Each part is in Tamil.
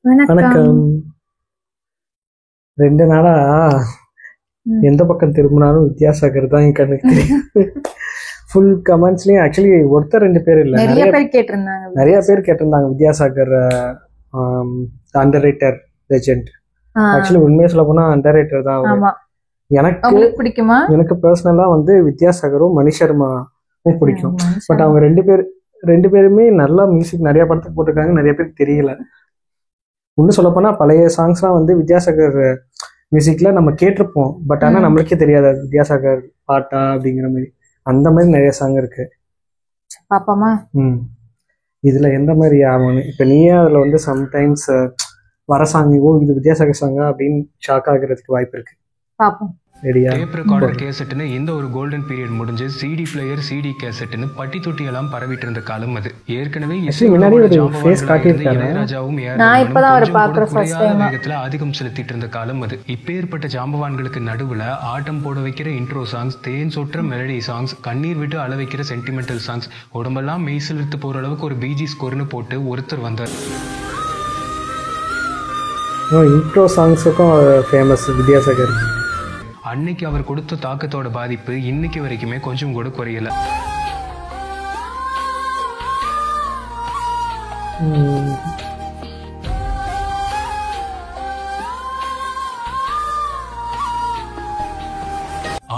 வணக்கம். வணக்கம். 2 நாளா ம். எந்த பக்கம் திரும்பினாலும் வித்யாசாகர் தான் என் கண்ணுக்கு தெரியும். ஃபுல் கமெண்ட்ஸ்லயும் ஆக்சுவலி ஒருத்தர் 2 பேர் இல்ல, நிறைய பேர் கேட்டிருந்தாங்க. நிறைய பேர் கேட்டிருந்தாங்க Vidyasagar under rata legend. Actually உண்மையை சொல்ல போனா அண்டர் ரேட்டர் தான் அவரு. ஆமா, எனக்கு உங்களுக்கு பிடிக்குமா? எனக்கு பர்சனலா வந்து வித்யாசாகரும் மணி சர்மாவும் பிடிக்கும். மணி பட் சர்மா. அவங்க 2 பேருமே நல்லா மியூசிக் நிறைய படத்துக்கு போட்டிருக்காங்க, நிறைய பேருக்கு தெரியல. இன்னும் சொல்ல போனா பழைய சாங்ஸ்லாம் வந்து வித்யாசாகர் மியூசிக்ல நம்ம கேட்டிருப்போம், பட் ஆனா நம்மளுக்கே தெரியாது அது வித்யாசாகர் பாட்டா அப்படிங்கிற மாதிரி. அந்த மாதிரி நிறைய சாங் இருக்கு. பாப்போமா? இதுல எந்த மாதிரி ஆகும்னு இப்ப நீயே அதுல வந்து சம்டைம்ஸ் வர சாங் இது வித்யாசாகர் சாங்கா அப்படின்னு ஷாக் ஆகுறதுக்கு வாய்ப்பு இருக்கு. பாப்போம். ரெடியா? டேப் ரெக்கார்டர் கேசட்னு இந்த ஒரு கோல்டன் பீரியட் முடிஞ்சு சிடி பிளேயர் சிடி கேசட்னு பட்டி தொட்டி எல்லாம் பரவிட்டு இருந்த காலம் அது. ஏற்கனவே முன்னாடி ஒரு ஃபேஸ் காட்டியிருக்காரு. இளையராஜாவும் நான் இப்பதான் அவரை பார்க்குற first time. வேகத்துல ஆதிக்கம் செலுத்திட்டு இருந்த காலம் அது. இப்பேற்பட்ட ஜாம்பவான்களுக்கு நடுவுல ஆட்டம் போட வைக்கிற இன்ட்ரோ சாங்ஸ், தேன் சொற்ற மெலடி சாங்ஸ், கண்ணீர் விட்டு அள வைக்கிற சென்டிமெண்டல் சாங்ஸ், உடம்பெல்லாம் மெய்சிலிருத்து போற அளவுக்கு ஒரு பிஜி ஸ்கோர்னு போட்டு ஒருத்தர் வந்தார். இன்ட்ரோ சாங்ஸுக்கும் ஃபேமஸ் வித்யாசாகர். அன்னைக்கு அவர் கொடுத்த தாக்கத்தோட பாதிப்பு இன்னைக்கு வரைக்குமே கொஞ்சம் கூட குறையல.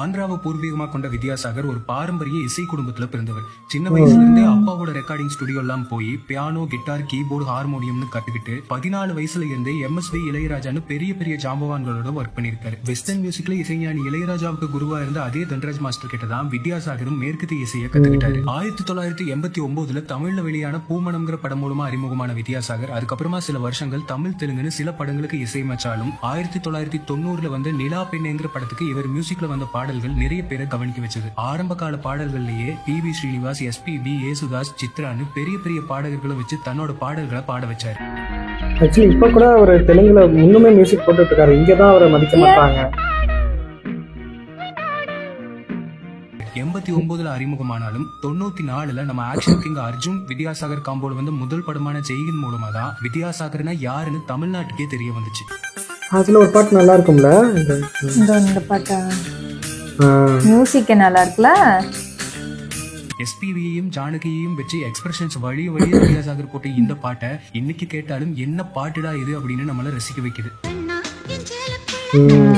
ஆந்திராவை பூர்வீகமா கொண்ட வித்யாசாகர் ஒரு பாரம்பரிய இசை குடும்பத்துல பிறந்தவர். சின்ன வயசுல இருந்தே அப்பாவோட ரெக்கார்டிங் ஸ்டுடியோ எல்லாம் போய் பியானோ, கிட்டார், கீபோர்டு, ஹார்மோனியம்னு கத்துக்கிட்டு 14 வயசுல இருந்தே MSV இளையராஜான்னு பெரிய பெரிய ஜாம்பவான்களோட ஒர்க் பண்ணிருக்காரு. வெஸ்டர்ன் மியூசிக்ல இசைஞானி இளையராஜாவுக்கு குருவா இருந்த அதே தன்ராஜ் மாஸ்டர் கிட்ட தான் வித்யாசாகரும் மேற்கத்திய இசையை கத்துக்கிட்டாரு. 1989 தமிழ்ல வெளியான பூமணம்ங்கிற படம் மூலமா அறிமுகமான வித்யாசாகர் அதுக்கப்புறமா சில வருஷங்கள் தமிழ், தெலுங்குன்னு சில படங்களுக்கு இசையமைச்சாலும் 1990 வந்து நிலா பெண்ணேங்கிற படத்துக்கு இவர் மியூசிக்ல வந்த பாடல்கள் நிறைய பேரை கவனிக்க வச்சது. ஆரம்ப கால பாடல்கள்லயே PB ஸ்ரீனிவாஸ், SPB, ஏசுதாஸ், சித்ரான்னு பெரிய பெரிய பாடகர்களை வச்சு தன்னோட பாடல்களை பாட வச்சாரு. ஆக்சுவலி இப்ப கூட அவர் தெலுங்குல இன்னுமே மியூசிக் போட்டுட்டு இருக்காரு. இங்கதான் அவரை மதிக்க மாட்டாங்க. 89 அறிமுகமானாலும் 94 நம்ம ஆக்ஷன் கிங் அர்ஜுன் வித்யாசாகர் காம்போல வந்து முதல் படமான ஜெய்ஹிந்த் மூலமா தான் வித்யாசாகர்னா யாருன்னு தமிழ்நாட்டுக்கே தெரிய வந்துச்சு. அதுல ஒரு பாட்டு நல்லா இருக்கும்ல, இந்த பாட்டா? மியூசிக் நல்லா இருக்குல்ல. SPBயையும் ஜானகியையும் வச்சு எக்ஸ்பிரஷன்ஸ் வழி வித்யாசாகர் போட்டு இந்த பாட்டை இன்னைக்கு கேட்டாலும் என்ன பாட்டுடா இது அப்படின்னு நம்மள ரசிக்க வைக்குது.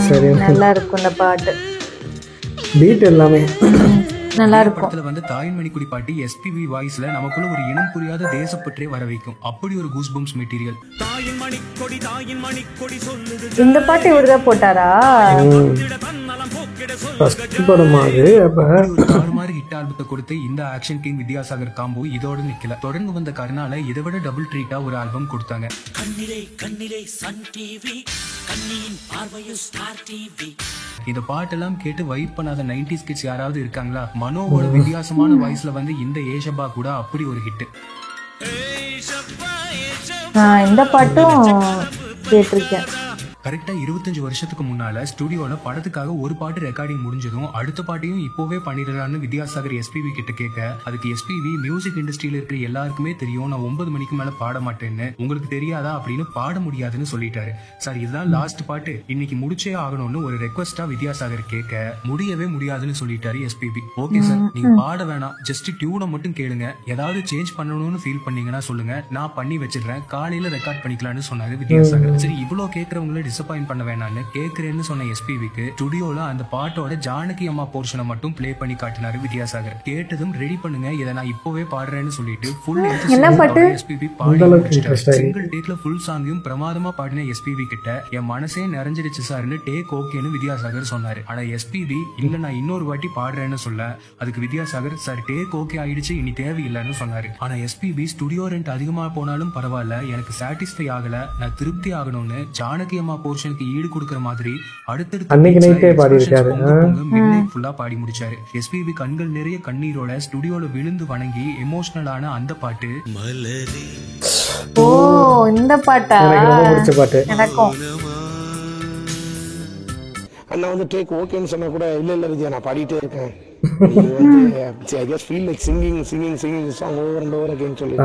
சரி, நல்லா இருக்கும் இந்த பாட்டு. பீட் எல்லாமே நல்லா இருக்கும். படத்துல வந்து தாயின் மணிக்குடி பாட்டி SPB வாய்ஸ்ல நமக்குள்ள ஒரு இனம் புரியாத தேசப்பற்றே வர வைக்கும். அப்படி ஒரு கூஸ் பம்ப்ஸ் மெட்டீரியல். இந்த பாட்டு இவருதான் போட்டாரா? மாதிரி ஹிட் ஆல்பத்தை கொடுத்து இந்த ஆக்ஷன் கிங் வித்யாசாகர் காம்போ இதோட நிக்கல. தொடர்ந்து வந்த கருணால இதை விட டபுள் ட்ரீட்டா ஒரு ஆல்பம் கொடுத்தாங்க. இந்த பாட்டெல்லாம் கேட்டு வைப் பண்ணாத 90s கிட்ஸ் யாராவது இருக்காங்களா? மனோவோட வித்தியாசமான வாய்ஸ்ல வந்து இந்த ஏஷபா கூட அப்படி ஒரு ஹிட். இந்த பாட்டும் கேட்டிருக்கேன். கரெக்டா 25 வருஷத்துக்கு முன்னால ஸ்டுடியோல படத்துக்காக ஒரு பாட்டு ரெக்கார்டிங் முடிஞ்சதும் அடுத்த பாட்டையும் இப்போவே பண்ணிடலான்னு வித்யாசாகர் SPB கிட்ட கேட்க, அதுக்கு SPB மியூசிக் இண்டஸ்ட்ரியில இருக்கிற எல்லாருக்குமே தெரியும் நான் 9 மணிக்கு மேல பாட மாட்டேன்னு, உங்களுக்கு தெரியாதா அப்படின்னு பாட முடியாதுன்னு சொல்லிட்டாரு. சார் இதுதான் லாஸ்ட் பாட்டு, இன்னைக்கு முடிச்சே ஆகணும்னு ஒரு ரெக்வஸ்டா வித்யாசாகர் கேட்க, முடியவே முடியாதுன்னு சொல்லிட்டாரு SPB. ஓகே சார், நீங்க பாட வேணாம், ஜஸ்ட் டியூனை மட்டும் கேளுங்க, ஏதாவது சேஞ்ச் பண்ணணும்னு ஃபீல் பண்ணீங்கன்னா சொல்லுங்க, நான் பண்ணி வச்சிடுறேன், காலையில ரெக்கார்ட் பண்ணிக்கலாம்னு சொன்னாரு வித்யாசாகர். சரி, இவ்வளவு கேட்கறவங்கள டிசப்பாயிண்ட் பண்ண வேணான்னு கேட்கிறேன்னு சொன்ன SPBக்கு ஸ்டுடியோல அந்த பாட்டோட ஜானகி அம்மா போர்ஷனை மட்டும் பிளே பண்ணி காட்டினாரு வித்யாசாகர். கேட்டதும் ரெடி பண்ணுங்க, இதை நான் இப்பவே பாடுறேன்னு சொல்லிட்டு ஃபுல் SPB பாடி சிங்கிள் டேக்ல ஃபுல் சாங்கையும் பிரமாதமா பாடின SPB கிட்ட என் மனசே நிறைஞ்சிடுச்சு சார்னு டேக் ஓகேன்னு வித்யாசாகர் சொன்னாரு. ஆனா SPB இல்ல நான் இன்னொரு வாட்டி பாடுறேன்னு சொல்ல, அதுக்கு வித்யாசாகர் சார் டேக் ஓகே ஆயிடுச்சு, இனி தேவையில்லைன்னு சொன்னாரு. ஆனா SPB ஸ்டுடியோ ரெண்ட் அதிகமா போனாலும் பரவாயில்ல, எனக்கு சாட்டிஸ்ஃபை ஆகல, நான் திருப்தி ஆகணும்னு ஜானகி அம்மா போர்ஷனுக்கு ஈடு கொடுக்கிற மாதிரி அடுத்தடுத்து பாடி முடிச்சாரு. SPB கண்கள் நிறைய கண்ணீரோட ஸ்டுடியோல விழுந்து வணங்கி எமோஷனலான அந்த பாட்டு இந்த பாட்டா எனக்கும். அண்ணா வந்து டேக் ஓகேன்னு சொன்னா கூட இல்ல விஜயா நான் பாடிட்டே இருக்கேன், I just feel like singing song over and over again சொல்லி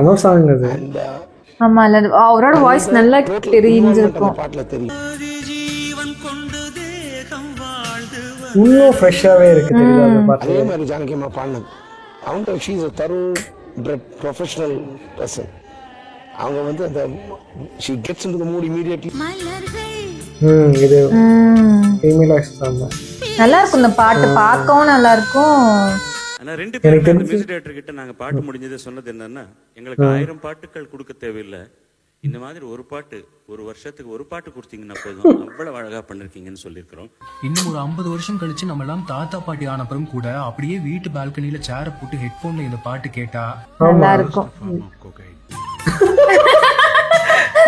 ஆமா இல்ல அவரோட வாய்ஸ் நல்லா தெரிஞ்சிருக்கும். பாட்டுல தெரியும். இன்னும் ஃப்ரெஷ்ஷாவே இருக்கு தெரியுது அந்த பாட்டு. அதே மாதிரி ஜானகி அம்மா பாடினது அவங்க she is a thorough bred professional person. அவங்க வந்து அந்த she gets into the mood immediately. இது ஃபீமேல் வாய்ஸ் தான். நல்லா இருக்கும் இந்த பாட்டு, பார்க்கவும் நல்லா இருக்கும். ஆனா ரெண்டு பேரும் அந்த மியூசிக் டைரக்டர் கிட்ட நாங்க பாட்டு முடிஞ்சதை சொன்னது என்னன்னா, எங்களுக்கு 1000 பாட்டுகள் கொடுக்க தேவையில்லை, இந்த மாதிரி ஒரு பாட்டு ஒரு வருஷத்துக்கு ஒரு பாட்டு கொடுத்தீங்கன்னா போதும், அவ்வளவு அழகா பண்ணிருக்கீங்கன்னு சொல்லியிருக்கிறோம். இன்னும் ஒரு 50 வருஷம் கழிச்சு நம்ம எல்லாம் தாத்தா பாட்டி ஆனப்புறம் கூட அப்படியே வீட்டு பால்கனில சேரை போட்டு ஹெட்போன்ல இந்த பாட்டு கேட்டா நல்லா இருக்கும்.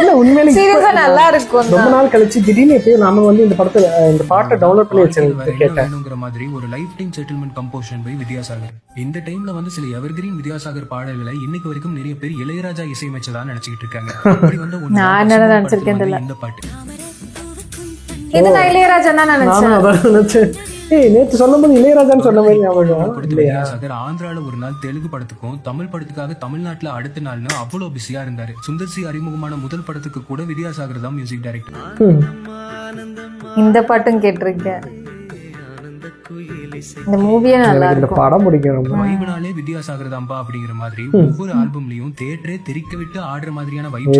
இல்ல உண்மையிலே சீரியஸா நல்லா இருக்கும். ரொம்ப நாள் கழிச்சு திடீர்னு எப்பயோ நாம வந்து இந்த படத்தை இந்த பாட்டை டவுன்லோட் பண்ணி வச்சிருக்கேன் கேட்டேங்கிற மாதிரி ஒரு life time settlement composition by Vidyasagar. இந்த டைம்ல வந்து சில எவர்கிரீன் வித்யாசாகர் பாடல்களை இன்னைக்கு வரைக்கும் நிறைய பேர் இளையராஜா இசையமைச்சதா நினைச்சுக்கிட்டு இருக்காங்க. அப்படி வந்து நான் என்ன நினைச்சிருக்கேன் இந்த பாட்டு இது நான் இளையராஜா தான் நினைச்சேன். நேத்து சொல்லும்போது இளையராஜான்னு சொன்ன மாதிரி ஞாபகம். வித்யாசாகர் ஆந்திரால ஒரு நாள் தெலுங்கு படத்துக்கும் தமிழ் படத்துக்காக தமிழ்நாட்டுல அடுத்த நாள்னு அவ்வளவு பிஸியா இருந்தாரு. சுந்தர்சி அறிமுகமான முதல் படத்துக்கு கூட வித்யாசாகர் தான் மியூசிக் டைரக்டர். இந்த பாட்டும் கேட்டிருக்கேன். இந்த மூவியே நல்லா இருக்கும். படம் பிடிக்கும். வைப்னாலே வித்யாசாகர் தான்பா அப்படிங்கிற மாதிரி ஒவ்வொரு ஆல்பம்லயும் தியேட்டரே தெரிக்க விட்டு ஆடுற மாதிரியான வைப்.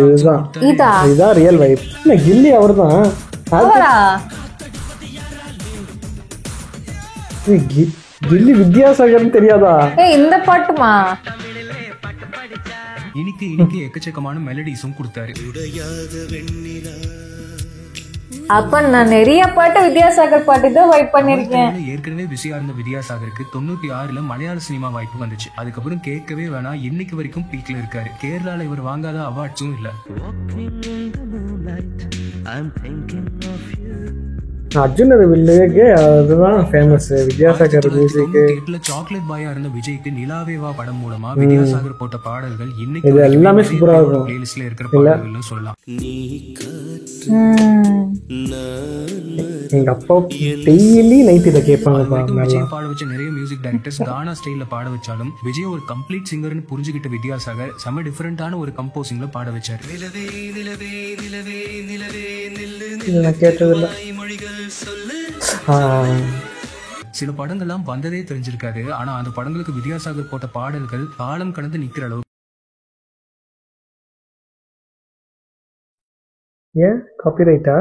இதுதான் ரியல் வைப். கில்லி அவர்தான். கில்லி வித்யாசாகர்னு தெரியாதா? இந்த பாட்டுமா? இனிக்கு இனிக்கு எக்கச்சக்கமான மெலடிஸும் கொடுத்தாரு. அப்ப நான் நிறைய பாட்டு வித்யாசாகர் பாட்டு தான் வைப் பண்ணிருக்கேன். ஏற்கனவே பிஸியா இருந்த வித்யாசாகருக்கு 96ல மலையாள சினிமா வாய்ப்பு வந்துச்சு. அதுக்கப்புறம் கேட்கவே வேணாம், இன்னைக்கு வரைக்கும் பீக்ல இருக்காரு. கேரளால இவர் வாங்காத அவார்ட்ஸும் இல்ல. அர்ஜுன் வில்லுக்கு அதுதான் ஃபேமஸ். வித்யாசாகர் மியூசிக். சாக்லேட் பாயா இருந்த விஜய்க்கு நிலாவேவா படம் மூலமா வித்யாசாகர் போட்ட பாடல்கள் இன்னைக்கு எல்லாமே சூப்பரா இருக்கும். பிளேலிஸ்ட்ல இருக்கிற பாடல்கள்னு சொல்லலாம். எங்க அப்பா டெய்லி நைட் இதை கேட்பாங்க. விஜய் பாட வச்ச நிறைய மியூசிக் டைரக்டர்ஸ் கானா ஸ்டைல்ல பாட வச்சாலும் விஜய் ஒரு கம்ப்ளீட் சிங்கர்னு புரிஞ்சுக்கிட்ட வித்யாசாகர் செம டிஃபரெண்டான ஒரு கம்போசிங்ல பாட வச்சாரு. கேட்டதில்ல. சில படங்கள்லாம் வந்ததே தெரிஞ்சிருக்காரு. ஆனா அந்த படங்களுக்கு வித்யாசாகர் போட்ட பாடல்கள் காலம் கடந்து நிக்கிற அளவு. ஏன் காப்பிரைட்டா?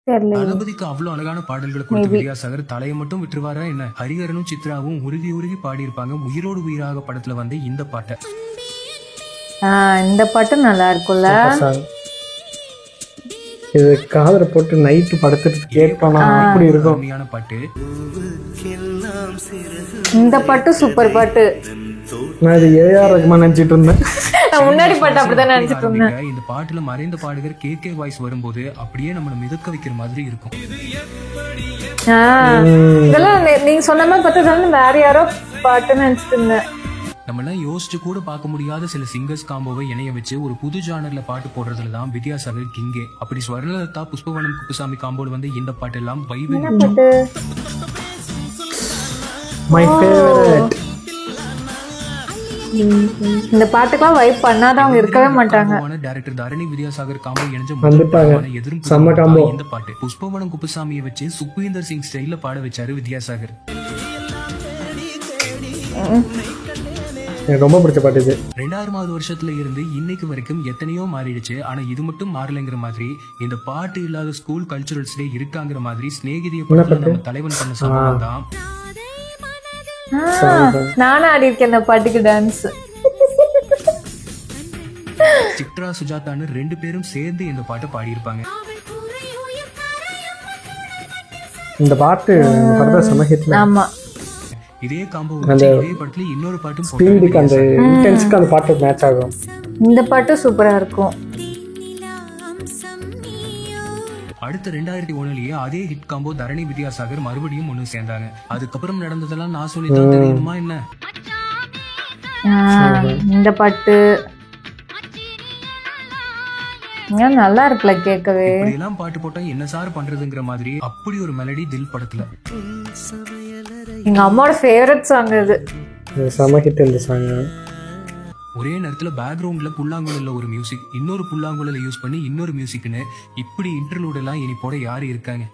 தளபதிக்கு அவ்வளவு அழகான பாடல்களை கொடுத்த வித்யாசாகர் தலையை மட்டும் விட்டுருவாரா என்ன? ஹரிஹரனும் சித்ராவும் உருகி உருகி பாடி இருப்பாங்க உயிரோடு உயிராக படத்துல வந்து இந்த பாட்டை. இந்த பாட்டு நல்லா இருக்கும்ல. இது காதல போட்டு நைட்டு படுத்துட்டு கேட்பானா அப்படி இருக்கும். பாட்டு. இந்த பாட்டு சூப்பர் பாட்டு. நான் இது ஏஆர் ரஹ்மான் நினைச்சிட்டு இருந்தேன். முன்னாடி பாட்டு அப்படிதான் நினைச்சிட்டு இருந்தேன். இந்த பாட்டுல மறைந்த பாடகர் கேகே வாய்ஸ் வரும்போது அப்படியே நம்மள மிதக்க வைக்கிற மாதிரி இருக்கும். இதெல்லாம் நீங்க சொன்ன மாதிரி பார்த்தா வேற யாரோ பாட்டுன்னு நினைச்சிட்டு இருந்தேன். நம்ம எல்லாம் யோசிச்சு கூட பார்க்க முடியாத சில சிங்கர்ஸ் காம்போவை இணைய வச்சு ஒரு புது ஜானர்ல பாட்டு போடுறதுல தான் வித்யாசாகர் கிங்கே. அப்படி ஸ்வர்ணலதா புஷ்பவனம் குப்புசாமி காம்போல வந்து இந்த பாட்டு எல்லாம் மை ஃபேவரட். இந்த பாட்டுக்கெல்லாம் வைப் பண்ணாத அவங்க இருக்கவே மாட்டாங்க. டைரக்டர் தரணி வித்யாசாகர் காம்போ இணைஞ்ச செம்ம காம்போ. இந்த பாட்டு புஷ்பவனம் குப்புசாமியை வச்சு சுக்வீந்தர் சிங் ஸ்டைல்ல பாட வச்சாரு வித்யாசாகர். எனக்கு ரொம்ப பிடிச்ச பாட்டு இது. 2000வது வருஷத்துல இருந்து இன்னைக்கு வரைக்கும் எத்தனையோ மாறிடுச்சு. ஆனா இது மட்டும் மாறலைங்கிற மாதிரி இந்த பாட்டு இல்லாத ஸ்கூல் கல்ச்சுரல்ஸ் டே இருக்காங்கிற மாதிரி ஸ்நேகிதிய படத்துல நம்ம தலைவன் பண்ண சம்பவம் தான். நானும் ஆடி இருக்கேன் அந்த பாட்டுக்கு டான்ஸ். சித்ரா சுஜாதான்னு 2 பேரும் சேர்ந்து இந்த பாட்டை பாடியிருப்பாங்க. இந்த பாட்டு படத்துல செம ஹிட். ஆமா. இதே காம்போ இதே படத்துல இன்னொரு பாட்டும் ஸ்பீடுக்கு அந்த இன்டென்ஸ்க்கு அந்த பாட்டு மேட்ச் ஆகும். இந்த பாட்டு சூப்பரா இருக்கும். அடுத்த 2001லயே அதே ஹிட் காம்போ தரணி வித்யாசாகர் மறுபடியும் ஒண்ணு சேர்ந்தாங்க. அதுக்கப்புறம் நடந்ததெல்லாம் நான் சொல்லித்தான் தெரியுமா என்ன? இந்த பாட்டு நல்லா இருக்குல்ல கேட்கவே. இதெல்லாம் பாட்டு போட்டா என்ன சார் பண்றதுங்கிற மாதிரி அப்படி ஒரு மெலடி தில் படத்துல. எங்க அம்மாவோட ஃபேவரட் சாங் இது. செம ஹிட் இந்த சாங். ஒரே நேரத்துல பேக்ரவுண்ட்ல புல்லாங்குழல்ல ஒரு மியூசிக், இன்னொரு புல்லாங்குழல யூஸ் பண்ணி இன்னொரு மியூசிக்னு இப்படி இன்டர்லூட் எல்லாம் இனி போட யாரு இருக்காங்க?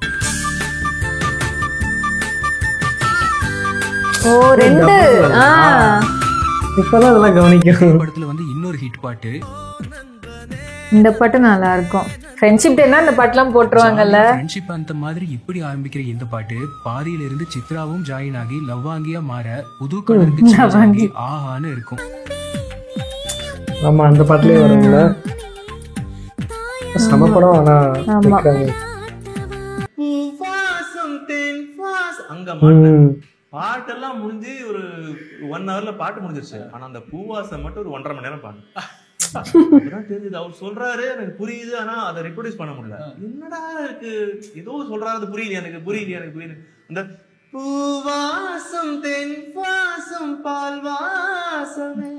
ஓ 2 இப்பதான் அதெல்லாம் கவனிக்கும். படத்துல வந்து இன்னொரு ஹிட் பாட்டு. இந்த பாட்டு நல்லா இருக்கும். ஃப்ரெண்ட்ஷிப் டேனா இந்த பாட்டுலாம் போட்டுருவாங்கல்ல. ஃப்ரெண்ட்ஷிப் அந்த மாதிரி இப்படி ஆரம்பிக்கிற இந்த பாட்டு பாதியில இருந்து சித்ராவும் ஜாயின் ஆகி லவ்வாங்கியா மாற புது கலருக்கு ஆஹான்னு இருக்கும். ஆமா, அந்த பாட்டுலயே வரும்ல. சம படம். ஆனா பாட்டெல்லாம் முடிஞ்சு ஒரு 1 hourல பாட்டு முடிஞ்சிருச்சு. ஆனா அந்த பூவாசம் மட்டும் ஒரு 1.5 மணி நேரம் பாடு. அப்பதான் தெரிஞ்சது. அவர் சொல்றாரு, எனக்கு புரியுது, ஆனா அதை ரெப்ரொடியூஸ் பண்ண முடியல. என்னடா இருக்கு, ஏதோ சொல்றாரு, அது புரியல எனக்கு. அந்த பூவாசம் தென் வாசம் பால் வாசமே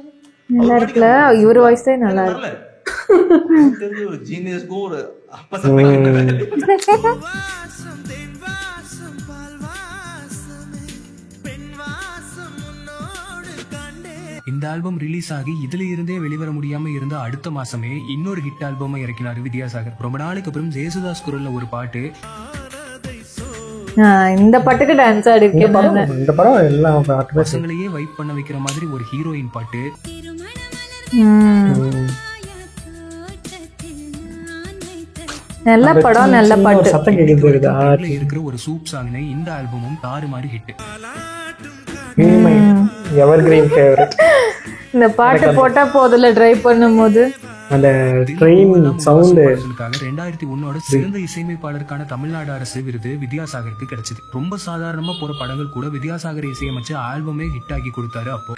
நல்லா இருக்குல்ல. இவர் வாய்ஸ் தான் நல்லா இருக்கு. தெரிஞ்ச ஒரு ஜீனியஸ்க்கு ஒரு அப்பா இந்த ஆல்பம் ரிலீஸ் ஆகி இதுல இருந்தே வெளிவர முடியாம இருந்த அடுத்த மாசமே இன்னொரு ஹிட் ஆல்பமை இறக்கினார் வித்யாசாகர். ரொம்ப நாளைக்கு அப்புறம் ஜேசுதாஸ் குரல்ல ஒரு பாட்டு. இந்த பாட்டுக்கு டான்ஸ் ஆடி இருக்கேன். இந்த படம் எல்லாம் பசங்களையே வைப் பண்ண வைக்கிற மாதிரி ஒரு ஹீரோயின் பாட்டு. நல்ல படம், நல்ல பாட்டு. சத்தம் கேக்குது. இருக்கிற ஒரு சூப் சாங்னு இந்த ஆல்பமும் தாறுமாறு ஹிட். Evergreen favourite. இந்த பாட்டு போட்டா போதுல டிரைவ் பண்ணும்போது அந்த ட்ரெயின் சவுண்ட். 2001 சிறந்த இசையமைப்பாளருக்கான தமிழ்நாடு அரசு விருது வித்யாசாகருக்கு கிடைச்சது. ரொம்ப சாதாரணமா போற படங்கள் கூட வித்யாசாகர் இசையமைச்ச ஆல்பமே ஹிட் ஆக்கி கொடுத்தாரு. அப்போ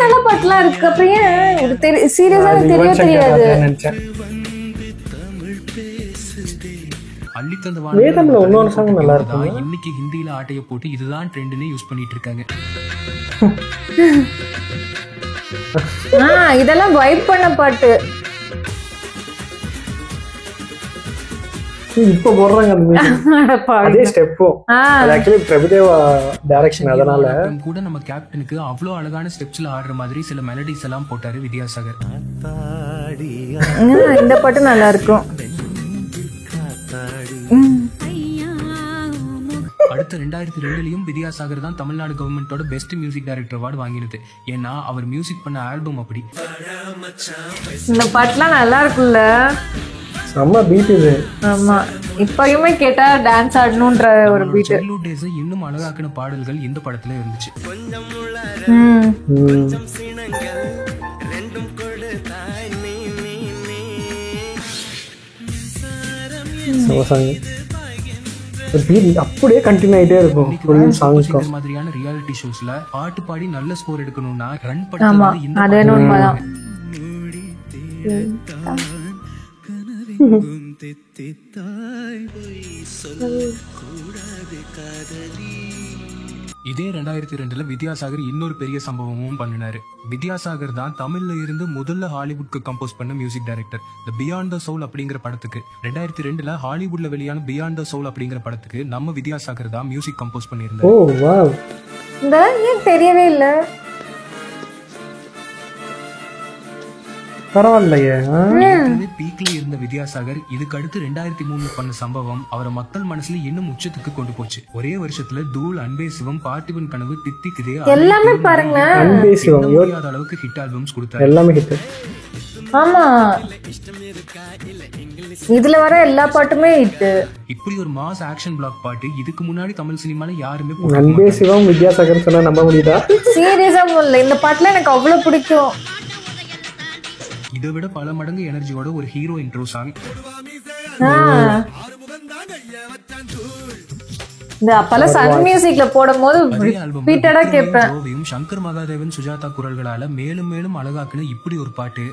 நல்ல பாட்டுலாம் இருக்கு. அப்புறம் சீரியஸா தெரியாது. அள்ளித்தந்த வேதம்ல இன்னொரு சாங் நல்லா இருக்கும். இன்னைக்கு ஹிந்தியில ஆட்டைய போட்டு இதுதான் ட்ரெண்ட்னு யூஸ் பண்ணிட்டு இருக்காங்க. இதெல்லாம் வைப் பண்ண பாட்டு. இப்ப போடுறாங்க அதே ஸ்டெப்பும். அது ஆக்சுவலி பிரபுதேவா டைரக்ஷன். அதனால கூட நம்ம கேப்டனுக்கு அவ்வளவு அழகான ஸ்டெப்ஸ்ல ஆடுற மாதிரி சில மெலடிஸ் எல்லாம் போட்டாரு வித்யாசாகர். இந்த பாட்டு நல்லா இருக்கும். அடுத்த 2002லயும் வித்யாசாகர் தான் தமிழ்நாடு கவர்மெண்டோட பெஸ்ட் மியூசிக் டைரக்டர் அவார்டு வாங்கினது. ஏன்னா அவர் மியூசிக் பண்ண ஆல்பம் அப்படி. இந்த பாட்டுலாம் நல்லா இருக்குல்ல. செம்ம பீட் இது. ஆமா, இப்பயுமே கேட்டா டான்ஸ் ஆடணும்ன்ற ஒரு பீட். சைல்ட்ஹுட் டேஸ் இன்னும் அழகாக்கின பாடல்கள் இந்த படத்துல இருந்துச்சு. அப்படியே கண்டினியூ ஆயிட்டே இருக்கும். மாதிரியான ரியாலிட்டி ஷோஸ்ல பாட்டு பாடி நல்ல ஸ்கோர் எடுக்கணும்னா ரன் ஆமா, அது உண்மைதான். இதே 2002 வித்யாசாகர் இன்னொரு பெரிய சம்பவமும் பண்ணினாரு. வித்யாசாகர் தான் தமிழ்ல இருந்து முதல்ல ஹாலிவுட்க்கு கம்போஸ் பண்ண music director. The beyond the soul அப்படிங்கிற படத்துக்கு 2002 ஹாலிவுட்ல வெளியான பியாண்ட் த சோல் அப்படிங்கிற படத்துக்கு நம்ம வித்யாசாகர் தான் மியூசிக் கம்போஸ் பண்ணியிருந்தாரு. ஓ வாவ், ஏன் தெரியவே இல்ல. பரவாயில்லையே. பீக்ல இருந்த வித்யாசாகர் இதுக்கு அடுத்து 2003 பண்ண சம்பவம் அவரை மக்கள் மனசுல இன்னும் உச்சத்துக்கு கொண்டு போச்சு. ஒரே வருஷத்துல தூள், அன்பே சிவம், பார்த்திபன் கனவு, தித்திக்குதே எல்லாமே பாருங்க. அன்பே சிவம் முடியாத அளவுக்கு ஹிட் ஆல்பம்ஸ் கொடுத்தாரு. எல்லாமே ஹிட். ஆமா, இதுல வர எல்லா பாட்டுமே ஹிட். இப்படி ஒரு மாஸ் ஆக்ஷன் பிளாக் பாட்டு இதுக்கு முன்னாடி தமிழ் சினிமால யாருமே அன்பே சிவம் வித்யாசாகர் சொன்னா நம்ப முடியுதா? சீரியஸா இல்ல, இந்த பாட்டுல எனக்கு அவ்வளவு பிடிக்கும். இதை விட பல மடங்கு எனர்ஜியோட ஒரு ஹீரோ இன்ட்ரோ சாங். இந்த அப்பல சன் மியூசிக்ல போடும்போது ரிப்பீட்டடா கேட்பேன். சங்கர் மகாதேவன், சுஜாதா குரல்களால மேலும் மேலும் அழகாக்குன இப்படி ஒரு பாட்டு.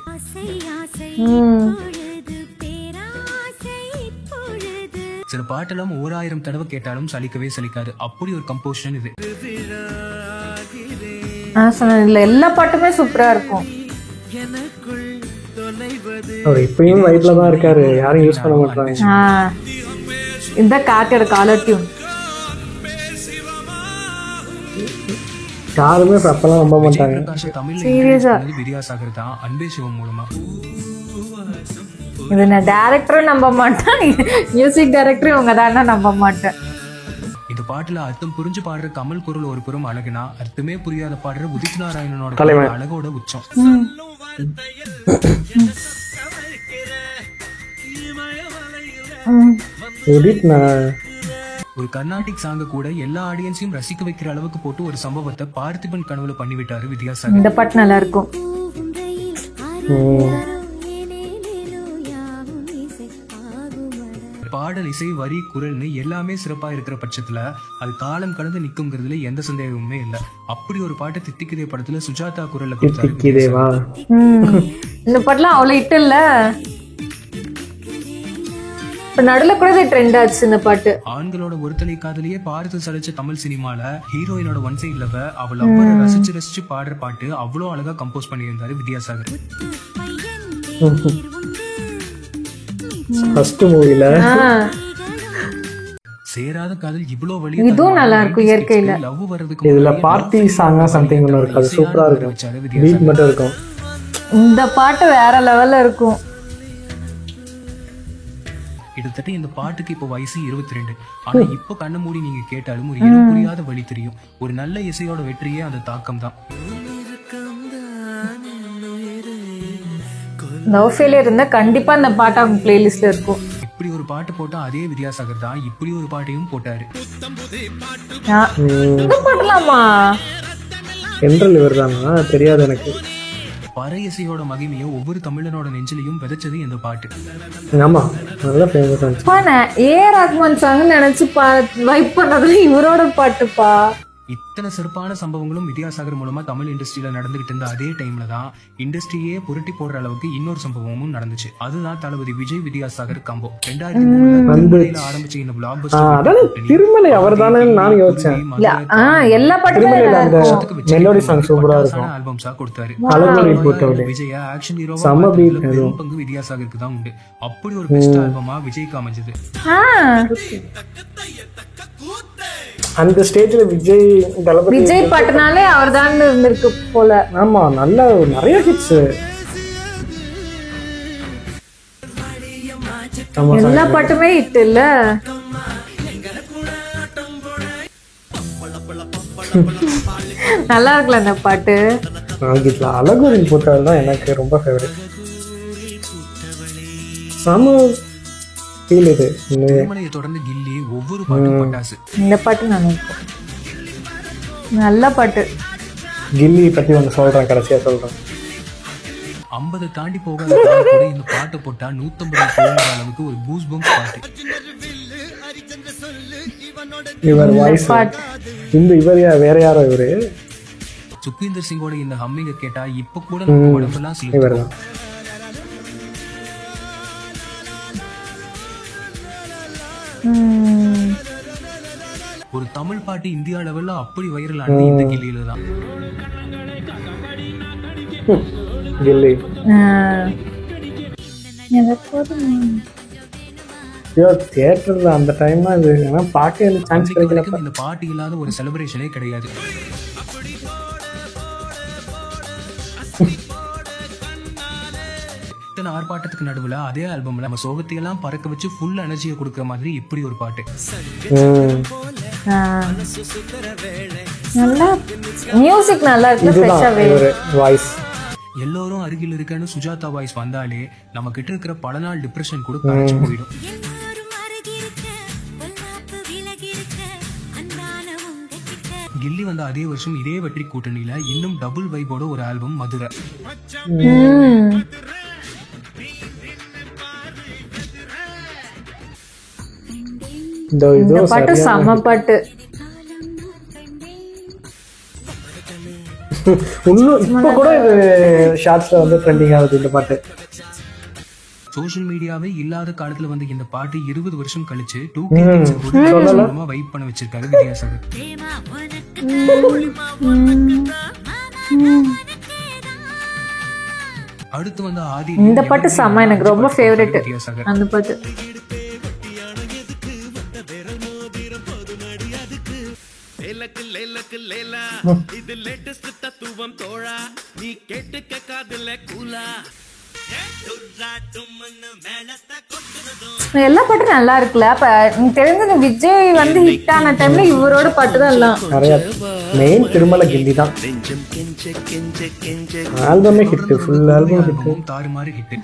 சில பாட்டெல்லாம் 1000 தடவை கேட்டாலும் சலிக்கவே சலிக்காது. அப்படி ஒரு கம்போசிஷன் இது. எல்லா பாட்டுமே சூப்பரா இருக்கும். அவர் இப்பயும் வைப்ல தான் இருக்காரு, யாரும் யூஸ் பண்ண மாட்டாங்க. இந்த காட்டோட காலர் டியூன் யாருமே அப்பெல்லாம் நம்ப மாட்டாங்க. பிரகாஷ் தமிழ்ல Serious ஆ? introduce பண்ணது வித்யாசாகர் தான் அன்பே சிவம் மூலமா. இது நான் டேரக்டரும் நம்ப மாட்டேன், மியூசிக் டைரக்டரும் இவங்க தான் நம்ப மாட்டேன். இந்த பாட்டுல அர்த்தம் புரிஞ்சு பாடுற கமல் குரல் ஒரு புறம் அழகுனா, அர்த்தமே புரியாத பாடுற உதித் நாராயணனோட தலைவன். குரல் அழகோட உச்சம். உதித் ஒரு கர்நாடிக் சாங்க கூட எல்லா ஆடியன்ஸையும் ரசிக்க வைக்கிற அளவுக்கு போட்டு ஒரு சம்பவத்தை பார்த்திபன் கனவுல பண்ணி விட்டாரு வித்யாசாகர். இந்த பாட்டு நல்லா இருக்கும். பாடல், இசை, வரி, குரல்னு எல்லாமே சிறப்பா இருக்கிற பட்சத்துல அது காலம் கடந்து நிக்குங்கிறதுல எந்த சந்தேகமுமே இல்ல. அப்படி ஒரு பாட்டு தித்திக்குதே படத்துல சுஜாதா குரல்ல கொடுத்தாரு தித்திக்குதேவா. இந்த பாட்டுலாம் அவ்வளவு ஹிட் இல்ல, இப்ப நடுல கூட ட்ரெண்ட் ஆச்சு இந்த பாட்டு. ஆண்களோட ஒருத்தலை காதலியே பார்த்து சலிச்ச தமிழ் சினிமால ஹீரோயினோட ஒன் சைட் லவ் அவள் லவ்வரை ரசிச்சு ரசிச்சு பாடுற பாட்டு அவ்வளவு அழகா கம்போஸ் பண்ணியிருந்தாரு வித்யாசாகர். ஃபர்ஸ்ட் மூவில சேராத காதல் இவ்வளவு வழி இதுவும் நல்லா இருக்கும் இயற்கையில. லவ் வர்றதுக்கு இதுல பார்ட்டி சாங்கா சம்திங் ஒன்று இருக்கு, அது சூப்பரா இருக்கும். பீட் மட்டும் இருக்கும். இந்த பாட்டு வேற லெவல்ல இருக்கும். கிட்டத்தட்ட இந்த பாட்டுக்கு இப்போ வயசு 22. ஆனா இப்போ கண்ண மூடி நீங்க கேட்டாலும் ஒரு இனம் புரியாத வழி தெரியும். ஒரு நல்ல இசையோட வெற்றியே அந்த தாக்கம் தான். லவ் ஃபெயிலியர் இருந்தா கண்டிப்பா அந்த பாட்டு அவங்க பிளேலிஸ்ட்ல இருக்கும். இப்படி ஒரு பாட்டு போட்டா அதே வித்யாசாகர் தான் இப்படி ஒரு பாட்டையும் போட்டாரு. இந்த பாட்டுலாமா சென்ட்ரல் இவர் தானா தெரியாது எனக்கு. பறை இசையோட மகிமையை ஒவ்வொரு தமிழனோட நெஞ்சிலையும் விதைச்சது இந்த பாட்டு. ஆமா, நல்லா ஃபேமஸ் ஆச்சு. ஏ ரஹ்மான் சாங் நினைச்சு வைப் பண்ணதுல இவரோட பாட்டுப்பா. இத்தனை சிறப்பான சம்பவங்களும் வித்யாசாகர் மூலமா தமிழ் இண்டஸ்ட்ரியில நடந்துகிட்டு இருந்த அதே டைம்ல தான் இண்டஸ்ட்ரியே புரட்டி போடுற அளவுக்கு இன்னொரு சம்பவமும் நடந்துச்சு. அதுதான் தளபதி விஜய் வித்யாசாகர் காம்போ. 2003 ஆரம்பிச்ச இந்த பிளாக்பஸ்டர் திருமலை அவர் தானே நான் யோசிச்சேன். எல்லா பாட்டுமே மெலோடி சாங் சூப்பரா இருக்கும். ஆல்பம்ஸா கொடுத்தாரு. விஜய் ஆக்ஷன் ஹீரோவா பெரும் பங்கு வித்யாசாகருக்கு தான் உண்டு. அப்படி ஒரு பெஸ்ட் ஆல்பமா விஜய்க்கு அமைஞ்சது. அந்த ஸ்டேஜ்ல விஜய் பாட்டுனாலே அவர் தான் இருந்திருக்கு போல. ஆமா, நல்ல நிறைய ஹிட்ஸ். எல்லா பாட்டுமே ஹிட் இல்ல. நல்லா இருக்குல்ல அந்த பாட்டு. அழகுரின் பூத்தவள் தான் எனக்கு ரொம்ப ஃபேவரட். சம ஃபீல் இது. திருமலையை தொடர்ந்து கில்லி ஒவ்வொரு பாட்டும் பட்டாசு. இந்த பாட்டு நல்லா இருக்கும், நல்ல பாட்டு. கில்லி பத்தி ஒன்று சொல்றேன், கடைசியா சொல்றேன். 50 தாண்டி போகாத கூட இந்த பாட்டை போட்டா 150 போகிற அளவுக்கு ஒரு பூஸ் பம்ப் பாட்டு. இவர் வாய்ஸ் இவர் வேற யாரோ இவரு. சுக்வீந்தர் சிங்கோட இந்த ஹம்மிங்க கேட்டா இப்ப கூட நம்ம உடம்பெல்லாம் சிலிர்க்கும். ஒரு தமிழ் பாட்டு இந்தியா லெவல்ல அப்படி வைரல் ஆனது இந்த கில்லியில தான். கில்லி தியேட்டர்ல அந்த டைம்ல பாட்டு சான்ஸ் கிடைக்கல. இந்த பாட்டு இல்லாத ஒரு செலிப்ரேஷனே கிடையாது. இத்தனை ஆர்ப்பாட்டத்துக்கு நடுவுல அதே ஆல்பம்ல நம்ம சோகத்தையெல்லாம் பறக்க வச்சு ஃபுல் எனர்ஜியை கொடுக்குற மாதிரி இப்படி ஒரு பாட்டு. நல்லா மியூசிக் நல்லா இருக்கு. வாய்ஸ் எல்லோரும் அருகில் இருக்கன்னு சுஜாதா வாய்ஸ் வந்தாலே நம்ம கிட்ட இருக்கிற பல நாள் டிப்ரெஷன் கூட கரைச்சு போயிடும். கில்லி வந்த அதே வருஷம் இதே வெற்றி கூட்டணியில இன்னும் டபுள் வைபோட ஒரு ஆல்பம் மதுரை. இந்த பாட்டு செம பாட்டு. இப்ப கூட இது ஷார்ட்ஸ்ல வந்து ட்ரெண்டிங் ஆகுது இந்த பாட்டு. சோஷியல் மீடியாவே இல்லாத காலத்துல வந்து இந்த பாட்டு 20 வருஷம் கழிச்சு 2K வைப் பண்ண வச்சிருக்காரு வித்யாசாகர். அடுத்து வந்து ஆதி இந்த பாட்டு செம, எனக்கு ரொம்ப ஃபேவரட் அந்த பாட்டு. எல்லா பாட்டும் நல்லா இருக்குல்ல. அப்ப எனக்கு தெரிஞ்சது விஜய் வந்து ஹிட் ஆன டைம்ல இவரோட பாட்டு தான் எல்லாம் நிறைய. மெயின் திருமலை கில்லி தான் ஆல்பமே ஹிட், ஃபுல் ஆல்பம் ஹிட். தாறுமாறு ஹிட்.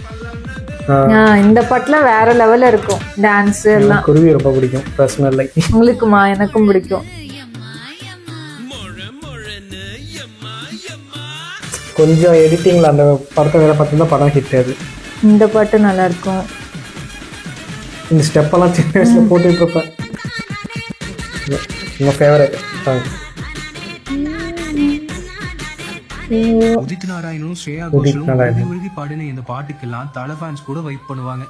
இந்த பாட்டுல வேற லெவல்ல இருக்கும் டான்ஸ் எல்லாம். குருவி ரொம்ப பிடிக்கும் பர்சனலி. உங்களுக்குமா? எனக்கும் பிடிக்கும். கொஞ்சம் எடிட்டிங்ல அந்த படத்தை வேலை பார்த்துருந்தா படம் ஹிட். அது இந்த பாட்டு நல்லா இருக்கும். இந்த ஸ்டெப்பெல்லாம் சின்ன வயசுல போட்டுட்டு இருப்பேன். உங்க ஃபேவரட் சாங்? உதித் நாராயணும் ஸ்ரேயா கோஷலும் உருகி பாடின இந்த பாட்டுக்கெல்லாம் தலை ஃபேன்ஸ் கூட வைப் பண்ணுவாங்க.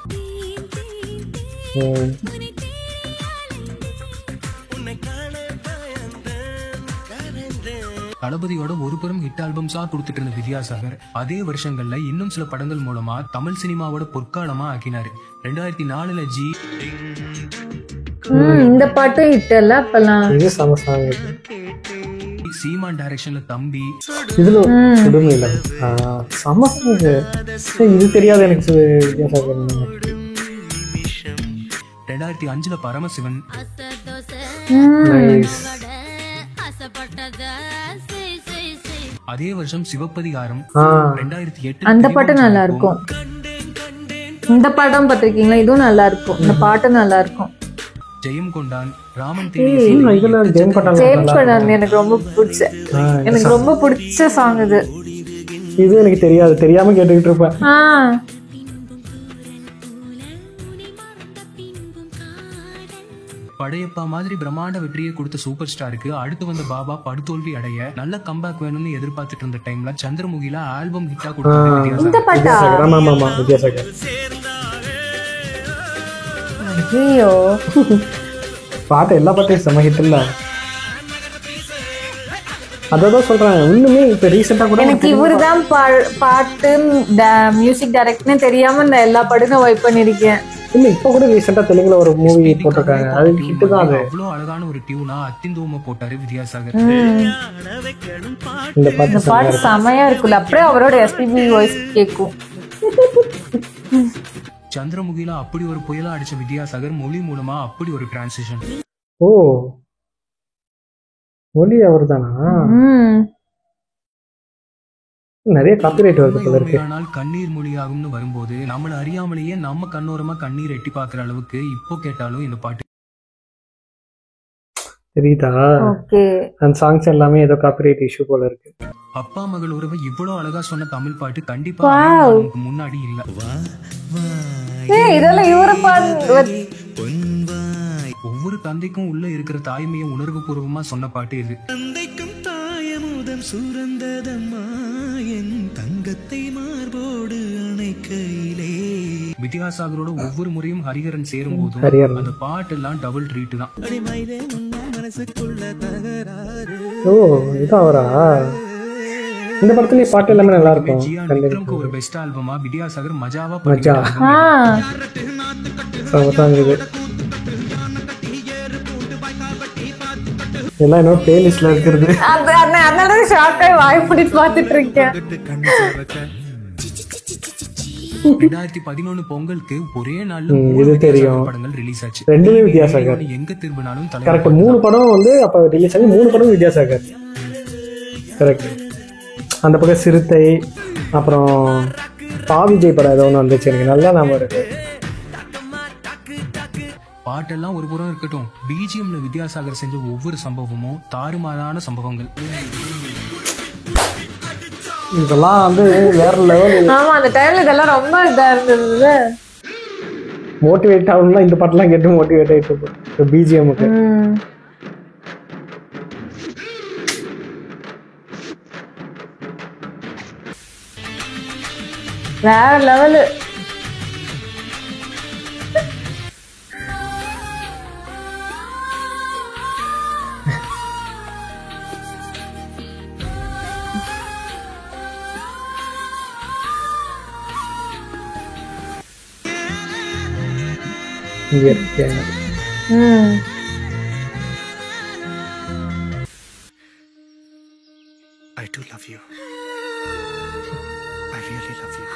தளபதியோட ஒரு புறம் ஹிட் ஆல்பம்ஸா கொடுத்துட்டு இருந்த வித்யாசாகர் அதே வருஷங்கள்ல இன்னும் சில படங்கள் மூலமா தமிழ் சினிமாவோட பொற்காலமா ஆக்கினாரு. 2004 ஜி. இந்த பாட்டும் ஹிட் இல்ல அப்பலாம். இது சம சாங். சீமான் டைரக்ஷன்ல தம்பி. இதுல சுடுமை இல்ல சம சாங். இது தெரியாது எனக்கு வித்யாசாகர். 2005 பரமசிவன். அதே வருஷம் சிவப்பதிகாரம். 2008 அந்த பாட்டு நல்லா இருக்கும். இந்த பாட்டம் பாத்திருக்கீங்களா? இதுவும் நல்லா இருக்கும். இந்த பாட்டு நல்லா இருக்கும். ஜெயம் கொண்டான். ராமன் ஜேம்ஸ் கொண்டான் எனக்கு ரொம்ப பிடிச்ச சாங் இது. இது எனக்கு தெரியாது, தெரியாம கேட்டுக்கிட்டு இருப்பேன். படையப்பா மாதிரி பிரம்மாண்ட வெற்றியை கொடுத்த சூப்பர் ஸ்டாருக்கு அடுத்து வந்த பாபா படுதோல்வி அடைய நல்ல கம்பேக் வேணும்னு எதிர்பார்த்துட்டு இருந்த டைம்ல சந்திரமுகில ஆல்பம் ஹிட்டா கொடுத்தது வித்யாசாகர். பாட்டு எல்லா பாட்டையும் செம ஹிட் இல்ல. அதான் சொல்றேன். இன்னுமே இப்ப ரீசெண்டா கூட எனக்கு இவருதான் பாட்டு மியூசிக் டைரக்ட்னே தெரியாம நான் எல்லா பாட்டுக்கும் வைப் பண்ணிருக்கேன். இல்ல இப்ப கூட ரீசெண்டா தெலுங்குல ஒரு மூவி போட்டிருக்காங்க. அது ஹிட் தான். அது அவ்வளவு அழகான ஒரு டியூனா அத்திந்தோம போட்டாரு வித்யாசாகர். இந்த பாட்டு செமையா இருக்குல்ல. அப்படியே அவரோட எஸ்பிபி வாய்ஸ் கேக்கும். சந்திரமுகில அப்படி ஒரு புயலா அடிச்ச வித்யாசாகர் மொழி மூலமா அப்படி ஒரு டிரான்சிஷன். ஓ மொழி அவர் தானா? நிறைய காப்பிரைட் வருது போல இருக்கு. ஆனால் கண்ணீர் மொழியாகும்னு வரும்போது நம்மள அறியாமலேயே நம்ம கண்ணோரமா கண்ணீர் எட்டி பாக்குற அளவுக்கு இப்போ கேட்டாலும் இந்த பாட்டு தெரியுதா? அந்த சாங்ஸ் எல்லாமே ஏதோ காப்பிரைட் இஷ்யூ போல இருக்கு. அப்பா மகள் உறவை இவ்வளவு அழகா சொன்ன தமிழ் பாட்டு கண்டிப்பா முன்னாடி இல்ல. ஒவ்வொரு தந்தைக்கும் உள்ள இருக்கிற தாய்மையை உணர்வு பூர்வமா சொன்ன பாட்டு இது. தந்தைக்கும் தாயமுதம் சுரந்ததம்மா என் தங்கத்தை மார்போடு அணைக்கையிலே. வித்யாசாகரோட ஒவ்வொரு முறையும் ஹரிஹரன் சேரும் போதும் அந்த பாட்டு எல்லாம் டபுள் ட்ரீட் தான். ஓ இது அவரா? இந்த படத்துல பாட்டு எல்லாமே நல்லா இருக்கும். விக்ரம்க்கு ஒரு பெஸ்ட் ஆல்பமா வித்யாசாகர் மஜாவா மஜா எல்லாம் என்ன பிளேலிஸ்ட்ல இருக்குது. அதனால ஷார்ட்டா வாய் பிடிச்சு பார்த்துட்டு இருக்கேன். 2011 பொங்கலுக்கு ஒரே நாள்ல இது தெரியும் படங்கள் ரிலீஸ் ஆச்சு. ரெண்டுமே வித்யாசாகர். எங்க திரும்பினாலும் கரெக்ட். 3 படம் வந்து அப்ப ரிலீஸ் ஆகி 3 படம் வித்யாசாகர். கரெக்ட். அந்த பக்கம் சிறுத்தை, அப்புறம் பாவிஜய் படம் ஏதோ ஒன்று வந்துச்சு. எனக்கு நல்லா ஞாபகம் இருக்கு. பாட்டெல்லாம் ஒரு புறம் இருக்கட்டும், பிஜிஎம்ல வித்யாசாகர் செஞ்ச ஒவ்வொரு சம்பவமும் தாறுமாறான சம்பவங்கள். இதெல்லாம் வந்து வேற லெவல். ஆமா அந்த டைம்ல இதெல்லாம் ரொம்ப இதா இருந்தது. மோட்டிவேட் ஆகணும்னா இந்த பாட்டெல்லாம் கேட்டு மோட்டிவேட் ஆயிட்டு இருப்போம் பிஜிஎம்க்கு. வேற level. do love you. I really love you.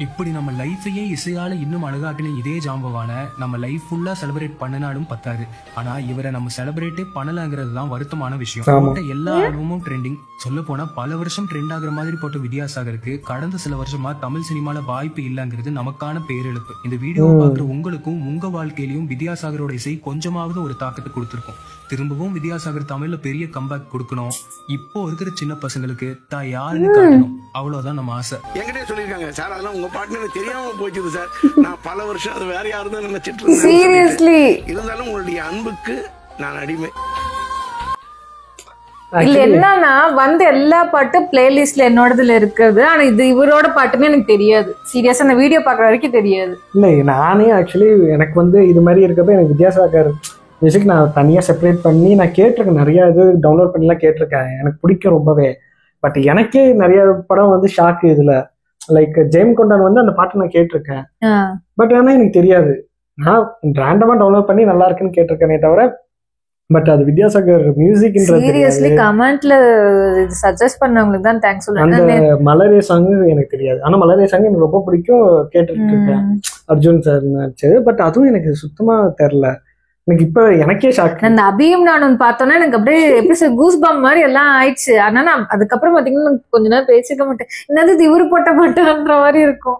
இப்படி நம்ம லைஃபையே இசையால இன்னும் அழகாக்கின இதே ஜாம்பவான நம்ம லைஃப் ஃபுல்லா செலிப்ரேட் பண்ணினாலும் பத்தாது. ஆனா இவரை நம்ம செலிப்ரேட்டே பண்ணலங்கிறது தான் வருத்தமான விஷயம். போட்ட எல்லா ஆல்பமும் ட்ரெண்டிங். சொல்ல போனா பல வருஷம் ட்ரெண்ட் ஆகுற மாதிரி போட்ட வித்யாசாகருக்கு கடந்த சில வருஷமா தமிழ் சினிமால வாய்ப்பு இல்லங்கிறது நமக்கான பேரெழுப்பு. இந்த வீடியோவை பார்க்குற உங்களுக்கும் உங்க வாழ்க்கையிலும் வித்யாசாகரோட இசை கொஞ்சமாவது ஒரு தாக்கத்தை கொடுத்திருக்கும். திரும்பவும் வித்யாசாகர் தமிழ்ல பெரிய கம்பேக் கொடுக்கணும். இப்போ இருக்கிற சின்ன பசங்களுக்கு தான் யாருன்னு காட்டணும். அவ்வளவுதான் நம்ம ஆசை. என்கிட்டே சொல்லியிருக்காங்க சார், அதெல்லாம் உங்க பாட்டு எனக்கு தெரியாம போச்சுது சார். நான் பல வருஷம் அது வேற யாரும் தான் நினைச்சிட்டு இருந்தேன். சீரியஸ்லி இருந்தாலும் உங்களுடைய அன்புக்கு நான் அடிமை. இல்ல என்னன்னா வந்து எல்லா பாட்டும் பிளேலிஸ்ட்ல என்னோடதுல இருக்குது. ஆனா இது இவரோட பாட்டுமே எனக்கு தெரியாது. சீரியஸா அந்த வீடியோ பாக்குற வரைக்கும் தெரியாது. இல்லை நானே ஆக்சுவலி எனக்கு வந்து இது மாதிரி இருக்கப்ப எனக்கு வித்யாசாகர் மியூசிக் நான் தனியாக செப்பரேட் பண்ணி நான் கேட்டிருக்கேன். நிறையா இது டவுன்லோட் பண்ணிலாம் கேட்டிருக்கேன். எனக்கு பிடிக்கும் ரொம்பவே. பட் எனக்கே நிறைய படம் வந்து ஷாக்கு இதில். லைக் ஜெயம் கொண்டான் வந்து அந்த பாட்டை நான் கேட்டிருக்கேன். பட் ஆனால் எனக்கு தெரியாது. நான் ரேண்டமாக டவுன்லோட் பண்ணி நல்லா இருக்குன்னு கேட்டிருக்கேனே தவிர பட் அது வித்யாசாகர் மியூசிக்ன்றது சீரியஸ்லி கமெண்ட்ல சஜஸ்ட் பண்ணவங்களுக்கு தான் தேங்க்ஸ் அந்த சொல்றேன். மலரே சாங் எனக்கு தெரியாது. ஆனா மலரே சாங் எனக்கு ரொம்ப பிடிக்கும், கேட்டுட்டு இருக்கேன். அர்ஜுன் சார் நடிச்சது. பட் அதுவும் எனக்கு சுத்தமா தெரியல. எனக்கு இப்ப எனக்கே ஷாக். அந்த அபியும் நானும் பார்த்தோன்னா எனக்கு அப்படியே எப்படி கூஸ் பாம் மாதிரி எல்லாம் ஆயிடுச்சு. ஆனா நான் அதுக்கப்புறம் பாத்தீங்கன்னா கொஞ்ச நேரம் பேசிக்க மாட்டேன். என்னது இவரு போட்ட மாட்டேன்ற மாதிரி இருக்கும்.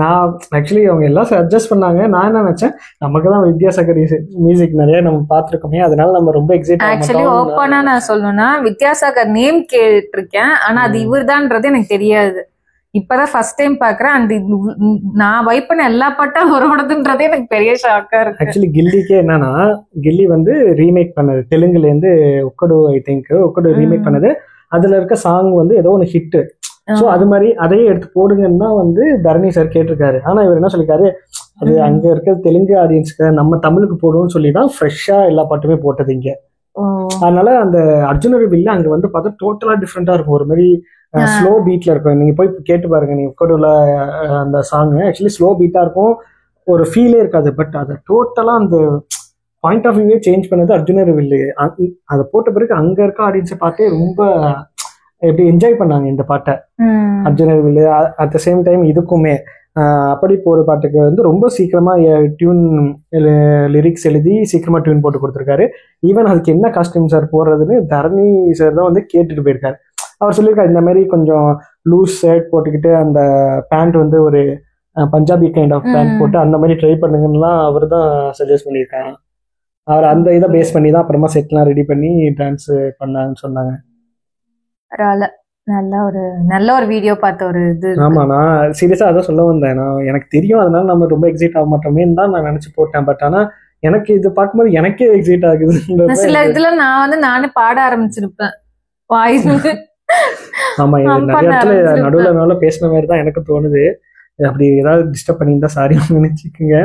நான் ஆக்சுவலி அவங்க எல்லாம் சஜஸ்ட் பண்ணாங்க. நான் என்ன நினைச்சேன், நமக்கு தான் வித்யாசாகர் மியூசிக் நிறைய நம்ம பார்த்துருக்கோமே, அதனால நம்ம ரொம்ப எக்ஸைட். ஆக்சுவலி ஓப்பனா நான் சொல்லணும்னா வித்யாசாகர் நேம் கேட்டிருக்கேன். ஆனா அது இவர் தான்றது எனக்கு தெரியாது. இப்பதான் ஃபர்ஸ்ட் டைம் பாக்குறேன். அண்ட் நான் வைப் பண்ண எல்லா பாட்டும் அவரோடதுன்றதே எனக்கு பெரிய ஷாக்கா இருக்கு. ஆக்சுவலி கில்லிக்கே என்னன்னா, கில்லி வந்து ரீமேக் பண்ணது தெலுங்குல இருந்து Okkadu, I think Okkadu remake பண்ணது. அதுல இருக்க சாங் வந்து ஏதோ ஒன்று ஹிட். ஸோ அது மாதிரி அதையே எடுத்து போடுங்கன்னு தான் வந்து தரணி சார் கேட்டிருக்காரு. ஆனா இவர் என்ன சொல்லிருக்காரு, அது அங்க இருக்க தெலுங்கு ஆடியன்ஸ்க்கு நம்ம தமிழுக்கு போடுவோம்னு சொல்லி தான் ஃப்ரெஷ்ஷா எல்லா பாட்டுமே போட்டது இங்க. அதனால அந்த அர்ஜுனர் வில்ல அங்க வந்து பார்த்தா டோட்டலா டிஃப்ரெண்டா இருக்கும். ஒரு மாதிரி ஸ்லோ பீட்ல இருக்கும். நீங்க போய் கேட்டு பாருங்க. நீங்க உட்கடுல அந்த சாங் ஆக்சுவலி ஸ்லோ பீட்டா இருக்கும், ஒரு ஃபீலே இருக்காது. பட் அதை டோட்டலா அந்த பாயிண்ட் ஆஃப் வியூவே சேஞ்ச் பண்ணது அர்ஜுனர் வில்லு. அதை போட்ட பிறகு அங்க இருக்க ஆடியன்ஸை பார்த்தே ரொம்ப எப்படி என்ஜாய் பண்ணாங்க இந்த பாட்டை. அர்ஜுனர் வில்லு அட் த சேம் டைம் இதுக்குமே அப்படி போற பாட்டுக்கு வந்து ரொம்ப சீக்கிரமா டியூன் லிரிக்ஸ் எழுதி சீக்கிரமா டியூன் போட்டு கொடுத்துருக்காரு. ஈவன் அதுக்கு என்ன காஸ்டியூம் சார் போடுறதுன்னு தரணி சார் தான் வந்து கேட்டுட்டு போயிருக்காரு. அவர் சொல்லியிருக்காரு, இந்த மாதிரி கொஞ்சம் லூஸ் ஷர்ட் போட்டுக்கிட்டு அந்த பேண்ட் வந்து ஒரு பஞ்சாபி கைண்ட் ஆஃப் பேண்ட் போட்டு அந்த மாதிரி ட்ரை பண்ணுங்கலாம் அவர் தான் சஜஸ்ட் பண்ணியிருக்காங்க. அவர் அந்த இதை பேஸ் பண்ணி தான் அப்புறமா செட்லாம் ரெடி பண்ணி டான்ஸ் பண்ணாங்கன்னு சொன்னாங்க. நல்ல ஒரு வீடியோ பார்த்த ஒரு இது. ஆமா, நான் சீரியஸா அதான் சொல்ல வந்தேன். நான் எனக்கு தெரியும், அதனால நம்ம ரொம்ப எக்ஸைட் ஆக மாட்டோமேன்னு தான் நான் நினைச்சு போட்டேன். பட் ஆனா எனக்கு இது பார்க்கும்போது எனக்கே எக்ஸைட் ஆகுது. சில இதுல நான் வந்து நானே பாட ஆரம்பிச்சிருப்பேன் வாய்ஸ். ஆமா, இது நிறைய இடத்துல நடுவில் பேசின மாதிரி தான் எனக்கு தோணுது. அப்படி ஏதாவது டிஸ்டர்ப் பண்ணியிருந்தா சாரி நினைச்சுக்குங்க.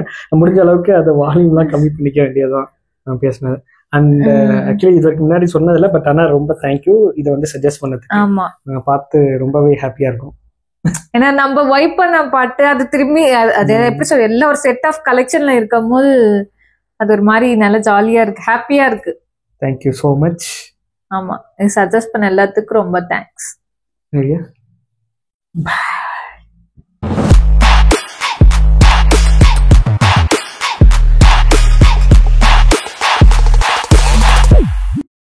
முடிஞ்ச அளவுக்கு அதை வால்யூம்லாம் கம்மி பண்ணிக்க வேண்டியதுதான் நான் பேசினது. அண்ட் ஆக்சுவலி இதுக்கு முன்னாடி சொன்னதில்ல, பட் ஆனால் ரொம்ப தேங்க்யூ இதை வந்து சஜஸ்ட் பண்ணதுக்கு. ஆமா, பார்த்து ரொம்பவே ஹாப்பியா இருக்கும். ஏன்னா நம்ம வைப் பண்ண பாட்டு அது திரும்பி அது எப்படி சொல்ற எல்லாம் ஒரு செட் ஆஃப் கலெக்ஷன்ல இருக்கும் போது அது ஒரு மாதிரி நல்ல ஜாலியா இருக்கு, ஹாப்பியா இருக்கு. Thank you so much. ஆமா, சஜஸ்ட் பண்ண எல்லாத்துக்கும் ரொம்ப தேங்க்ஸ். பாய்.